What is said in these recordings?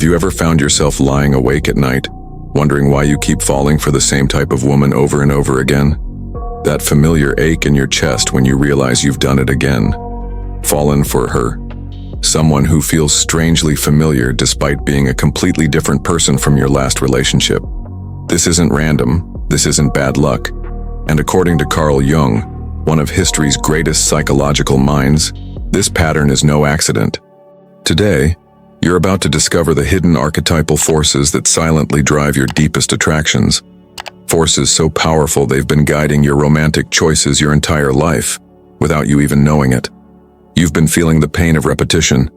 Have you ever found yourself lying awake at night, wondering why you keep falling for the same type of woman over and over again? That familiar ache in your chest when you realize you've done it again. Fallen for her. Someone who feels strangely familiar despite being a completely different person from your last relationship. This isn't random, this isn't bad luck. And according to Carl Jung, one of history's greatest psychological minds, this pattern is no accident. Today, you're about to discover the hidden archetypal forces that silently drive your deepest attractions. Forces so powerful they've been guiding your romantic choices your entire life, without you even knowing it. You've been feeling the pain of repetition,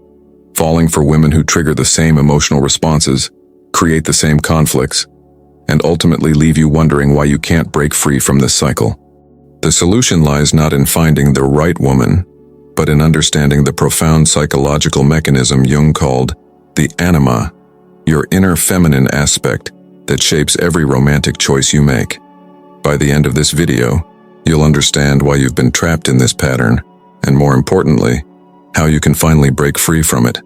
falling for women who trigger the same emotional responses, create the same conflicts, and ultimately leave you wondering why you can't break free from this cycle. The solution lies not in finding the right woman, but in understanding the profound psychological mechanism Jung called the anima, your inner feminine aspect that shapes every romantic choice you make. By the end of this video, you'll understand why you've been trapped in this pattern, and more importantly, how you can finally break free from it.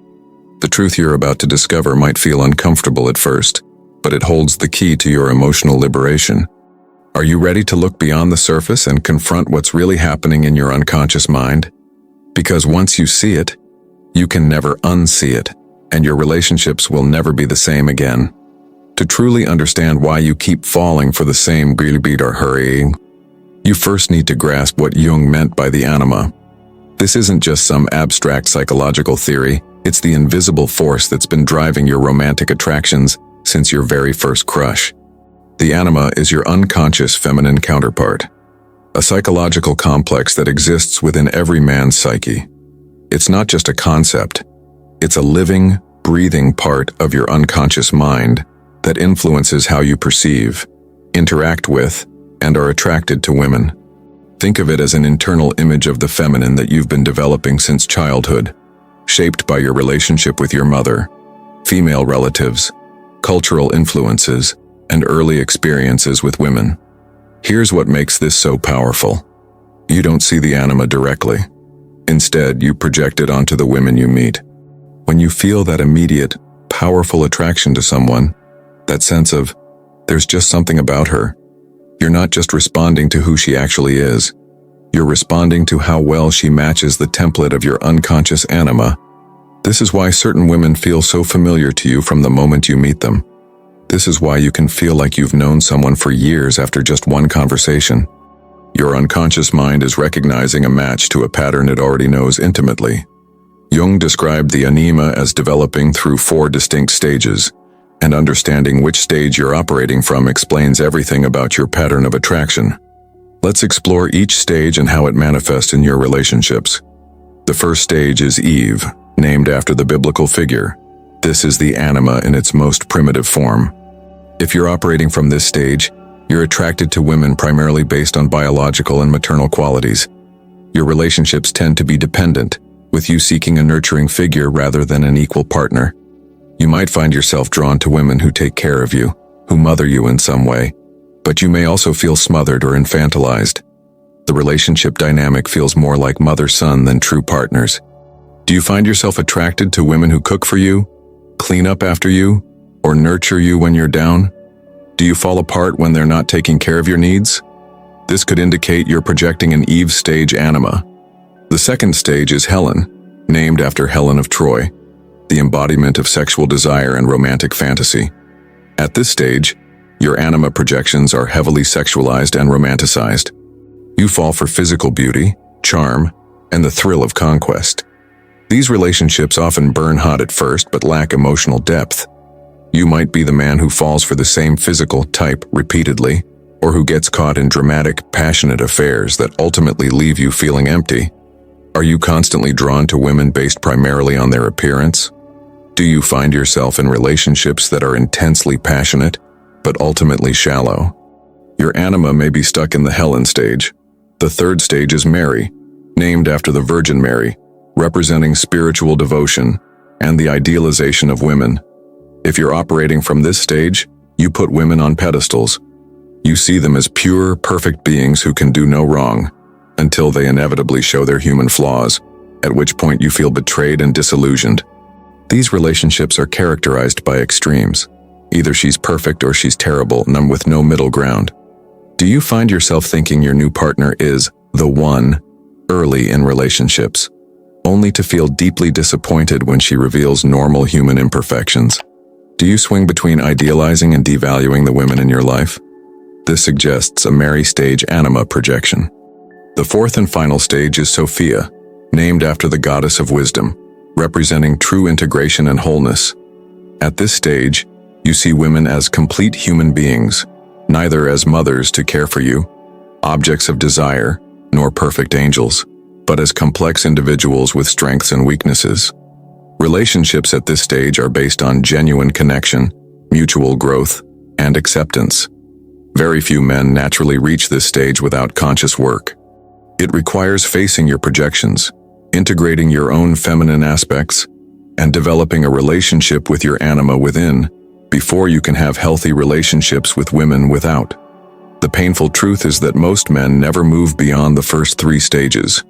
The truth you're about to discover might feel uncomfortable at first, but it holds the key to your emotional liberation. Are you ready to look beyond the surface and confront what's really happening in your unconscious mind? Because once you see it, you can never unsee it, and your relationships will never be the same again. To truly understand why you keep falling for the same beat or hurrying, you first need to grasp what Jung meant by the anima. This isn't just some abstract psychological theory, it's the invisible force that's been driving your romantic attractions since your very first crush. The anima is your unconscious feminine counterpart, a psychological complex that exists within every man's psyche. It's not just a concept, it's a living, breathing part of your unconscious mind that influences how you perceive, interact with, and are attracted to women. Think of it as an internal image of the feminine that you've been developing since childhood, shaped by your relationship with your mother, female relatives, cultural influences, and early experiences with women. Here's what makes this so powerful. You don't see the anima directly. Instead, you project it onto the women you meet. When you feel that immediate, powerful attraction to someone, that sense of, there's just something about her, you're not just responding to who she actually is. You're responding to how well she matches the template of your unconscious anima. This is why certain women feel so familiar to you from the moment you meet them. This is why you can feel like you've known someone for years after just one conversation. Your unconscious mind is recognizing a match to a pattern it already knows intimately. Jung described the anima as developing through 4 distinct stages, and understanding which stage you're operating from explains everything about your pattern of attraction. Let's explore each stage and how it manifests in your relationships. The first stage is Eve, named after the biblical figure. This is the anima in its most primitive form. If you're operating from this stage, you're attracted to women primarily based on biological and maternal qualities. Your relationships tend to be dependent, with you seeking a nurturing figure rather than an equal partner. You might find yourself drawn to women who take care of you, who mother you in some way, but you may also feel smothered or infantilized. The relationship dynamic feels more like mother-son than true partners. Do you find yourself attracted to women who cook for you, clean up after you, or nurture you when you're down? Do you fall apart when they're not taking care of your needs? This could indicate you're projecting an Eve stage anima. The second stage is Helen, named after Helen of Troy, the embodiment of sexual desire and romantic fantasy. At this stage, your anima projections are heavily sexualized and romanticized. You fall for physical beauty, charm, and the thrill of conquest. These relationships often burn hot at first but lack emotional depth. You might be the man who falls for the same physical type repeatedly, or who gets caught in dramatic, passionate affairs that ultimately leave you feeling empty. Are you constantly drawn to women based primarily on their appearance? Do you find yourself in relationships that are intensely passionate, but ultimately shallow? Your anima may be stuck in the Helen stage. The third stage is Mary, named after the Virgin Mary, representing spiritual devotion and the idealization of women. If you're operating from this stage, you put women on pedestals. You see them as pure, perfect beings who can do no wrong, until they inevitably show their human flaws, at which point you feel betrayed and disillusioned. These relationships are characterized by extremes. Either she's perfect or she's terrible, none with no middle ground. Do you find yourself thinking your new partner is the one early in relationships, only to feel deeply disappointed when she reveals normal human imperfections? Do you swing between idealizing and devaluing the women in your life? This suggests a Mary stage anima projection. The fourth and final stage is Sophia, named after the goddess of wisdom, representing true integration and wholeness. At this stage, you see women as complete human beings, neither as mothers to care for you, objects of desire, nor perfect angels, but as complex individuals with strengths and weaknesses. Relationships at this stage are based on genuine connection, mutual growth, and acceptance. Very few men naturally reach this stage without conscious work. It requires facing your projections, integrating your own feminine aspects, and developing a relationship with your anima within before you can have healthy relationships with women without. The painful truth is that most men never move beyond the first three stages.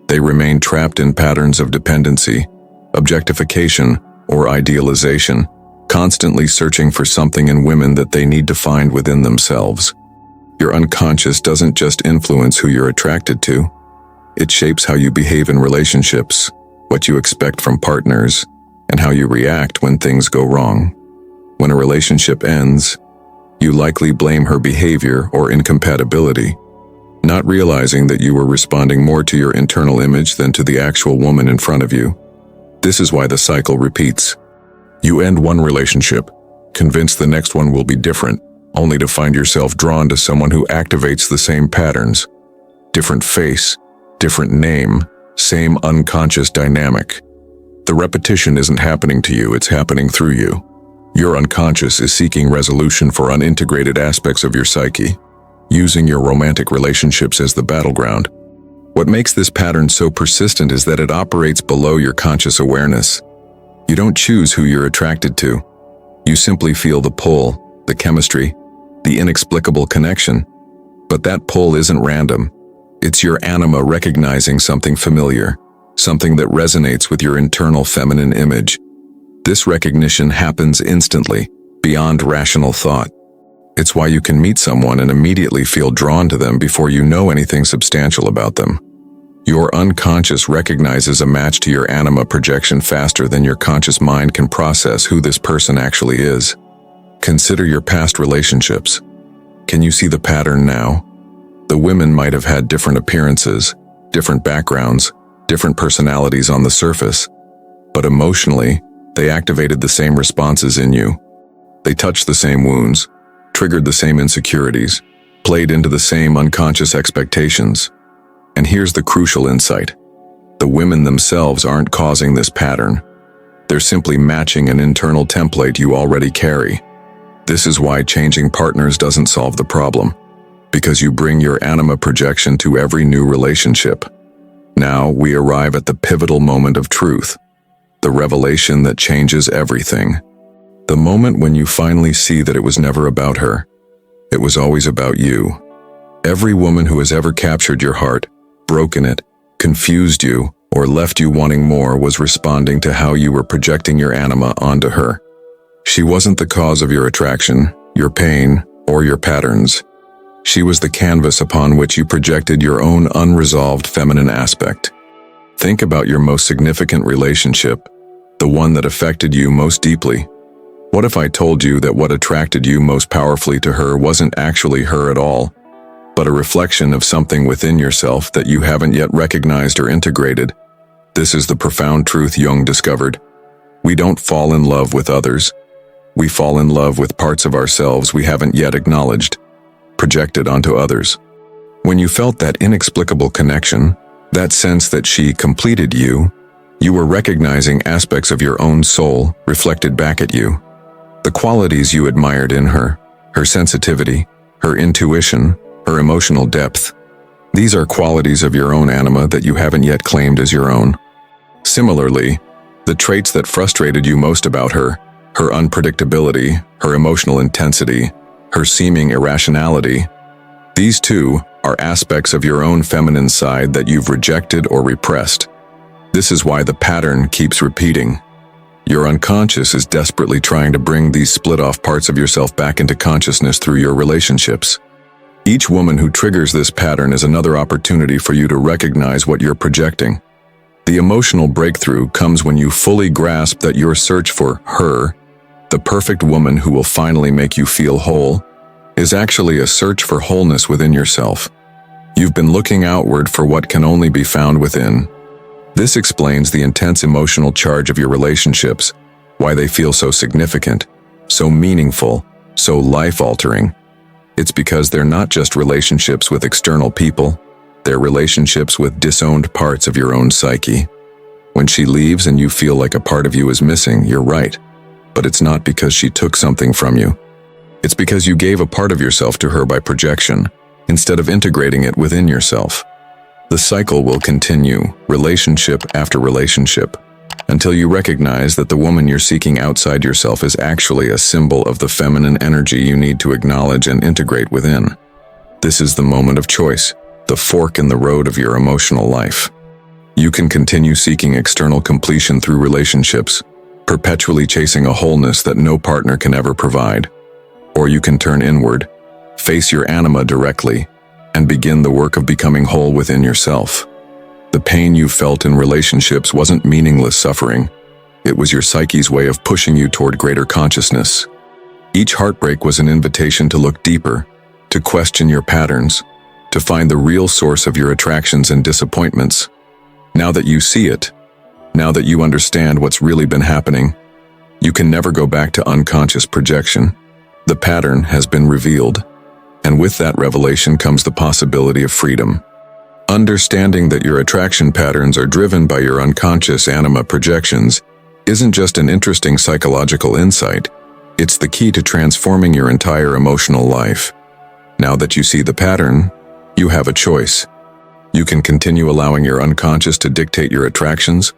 They remain trapped in patterns of dependency, objectification, or idealization, constantly searching for something in women that they need to find within themselves. Your unconscious doesn't just influence who you're attracted to. It shapes how you behave in relationships, what you expect from partners, and how you react when things go wrong. When a relationship ends, you likely blame her behavior or incompatibility, not realizing that you were responding more to your internal image than to the actual woman in front of you. This is why the cycle repeats. You end one relationship, convinced the next one will be different, only to find yourself drawn to someone who activates the same patterns. Different face, different name, same unconscious dynamic. The repetition isn't happening to you, it's happening through you. Your unconscious is seeking resolution for unintegrated aspects of your psyche, using your romantic relationships as the battleground. What makes this pattern so persistent is that it operates below your conscious awareness. You don't choose who you're attracted to. You simply feel the pull, the chemistry, the inexplicable connection. But that pull isn't random. It's your anima recognizing something familiar, something that resonates with your internal feminine image. This recognition happens instantly, beyond rational thought. It's why you can meet someone and immediately feel drawn to them before you know anything substantial about them. Your unconscious recognizes a match to your anima projection faster than your conscious mind can process who this person actually is. Consider your past relationships. Can you see the pattern now? The women might have had different appearances, different backgrounds, different personalities on the surface, but emotionally, they activated the same responses in you. They touched the same wounds, triggered the same insecurities, played into the same unconscious expectations. And here's the crucial insight. The women themselves aren't causing this pattern. They're simply matching an internal template you already carry. This is why changing partners doesn't solve the problem, because you bring your anima projection to every new relationship. Now we arrive at the pivotal moment of truth, the revelation that changes everything. The moment when you finally see that it was never about her. It was always about you. Every woman who has ever captured your heart, broken it, confused you, or left you wanting more was responding to how you were projecting your anima onto her. She wasn't the cause of your attraction, your pain, or your patterns. She was the canvas upon which you projected your own unresolved feminine aspect. Think about your most significant relationship, the one that affected you most deeply. What if I told you that what attracted you most powerfully to her wasn't actually her at all, but a reflection of something within yourself that you haven't yet recognized or integrated? This is the profound truth Jung discovered. We don't fall in love with others. We fall in love with parts of ourselves we haven't yet acknowledged, projected onto others. When you felt that inexplicable connection, that sense that she completed you, you were recognizing aspects of your own soul reflected back at you. The qualities you admired in her, her sensitivity, her intuition, her emotional depth. These are qualities of your own anima that you haven't yet claimed as your own. Similarly, the traits that frustrated you most about her, her unpredictability, her emotional intensity, her seeming irrationality, these too are aspects of your own feminine side that you've rejected or repressed. This is why the pattern keeps repeating. Your unconscious is desperately trying to bring these split-off parts of yourself back into consciousness through your relationships. Each woman who triggers this pattern is another opportunity for you to recognize what you're projecting. The emotional breakthrough comes when you fully grasp that your search for her, the perfect woman who will finally make you feel whole, is actually a search for wholeness within yourself. You've been looking outward for what can only be found within. This explains the intense emotional charge of your relationships, why they feel so significant, so meaningful, so life-altering. It's because they're not just relationships with external people, they're relationships with disowned parts of your own psyche. When she leaves and you feel like a part of you is missing, you're right. But it's not because she took something from you. It's because you gave a part of yourself to her by projection, instead of integrating it within yourself. The cycle will continue, relationship after relationship, until you recognize that the woman you're seeking outside yourself is actually a symbol of the feminine energy you need to acknowledge and integrate within. This is the moment of choice, the fork in the road of your emotional life. You can continue seeking external completion through relationships, perpetually chasing a wholeness that no partner can ever provide. Or you can turn inward, face your anima directly, and begin the work of becoming whole within yourself. The pain you felt in relationships wasn't meaningless suffering. It was your psyche's way of pushing you toward greater consciousness. Each heartbreak was an invitation to look deeper, to question your patterns, to find the real source of your attractions and disappointments. Now that you see it, now that you understand what's really been happening, you can never go back to unconscious projection. The pattern has been revealed, and with that revelation comes the possibility of freedom. Understanding that your attraction patterns are driven by your unconscious anima projections isn't just an interesting psychological insight, it's the key to transforming your entire emotional life. Now that you see the pattern, you have a choice. You can continue allowing your unconscious to dictate your attractions,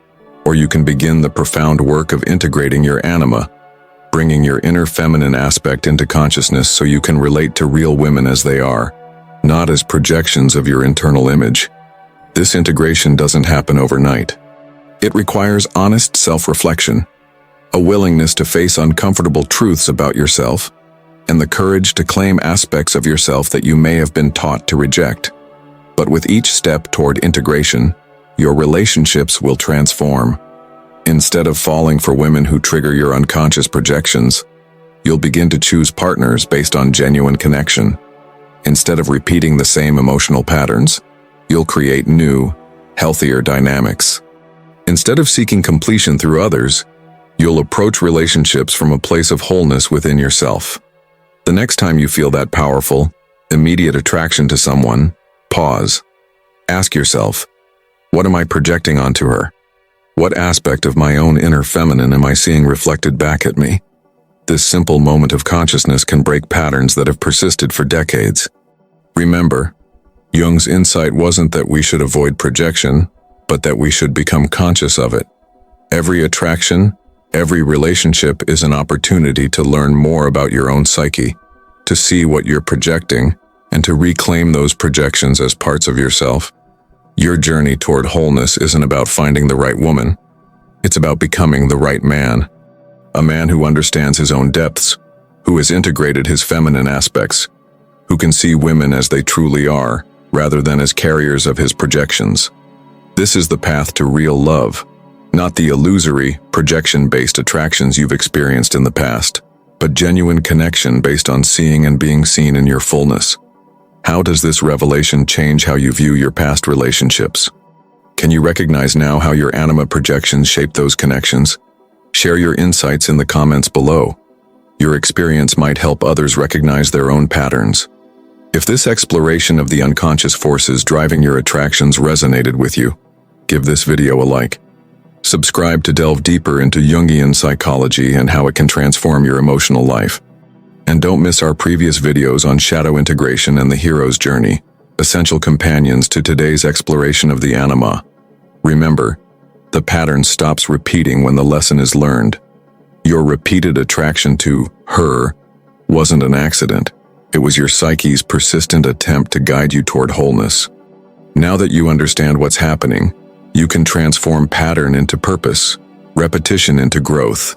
or you can begin the profound work of integrating your anima, bringing your inner feminine aspect into consciousness so you can relate to real women as they are, not as projections of your internal image. This integration doesn't happen overnight. It requires honest self-reflection, a willingness to face uncomfortable truths about yourself, and the courage to claim aspects of yourself that you may have been taught to reject. But with each step toward integration, your relationships will transform. Instead of falling for women who trigger your unconscious projections, you'll begin to choose partners based on genuine connection. Instead of repeating the same emotional patterns, you'll create new, healthier dynamics. Instead of seeking completion through others, you'll approach relationships from a place of wholeness within yourself. The next time you feel that powerful, immediate attraction to someone, pause. Ask yourself, what am I projecting onto her? What aspect of my own inner feminine am I seeing reflected back at me? This simple moment of consciousness can break patterns that have persisted for decades. Remember, Jung's insight wasn't that we should avoid projection, but that we should become conscious of it. Every attraction, every relationship is an opportunity to learn more about your own psyche, to see what you're projecting, and to reclaim those projections as parts of yourself. Your journey toward wholeness isn't about finding the right woman. It's about becoming the right man. A man who understands his own depths, who has integrated his feminine aspects, who can see women as they truly are, rather than as carriers of his projections. This is the path to real love, not the illusory, projection-based attractions you've experienced in the past, but genuine connection based on seeing and being seen in your fullness. How does this revelation change how you view your past relationships? Can you recognize now how your anima projections shape those connections? Share your insights in the comments below. Your experience might help others recognize their own patterns. If this exploration of the unconscious forces driving your attractions resonated with you, give this video a like. Subscribe to delve deeper into Jungian psychology and how it can transform your emotional life. And don't miss our previous videos on shadow integration and the hero's journey, essential companions to today's exploration of the anima. Remember, the pattern stops repeating when the lesson is learned. Your repeated attraction to her wasn't an accident. It was your psyche's persistent attempt to guide you toward wholeness. Now that you understand what's happening, you can transform pattern into purpose, repetition into growth,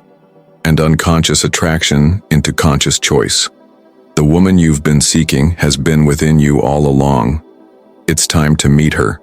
and unconscious attraction into conscious choice. The woman you've been seeking has been within you all along. It's time to meet her.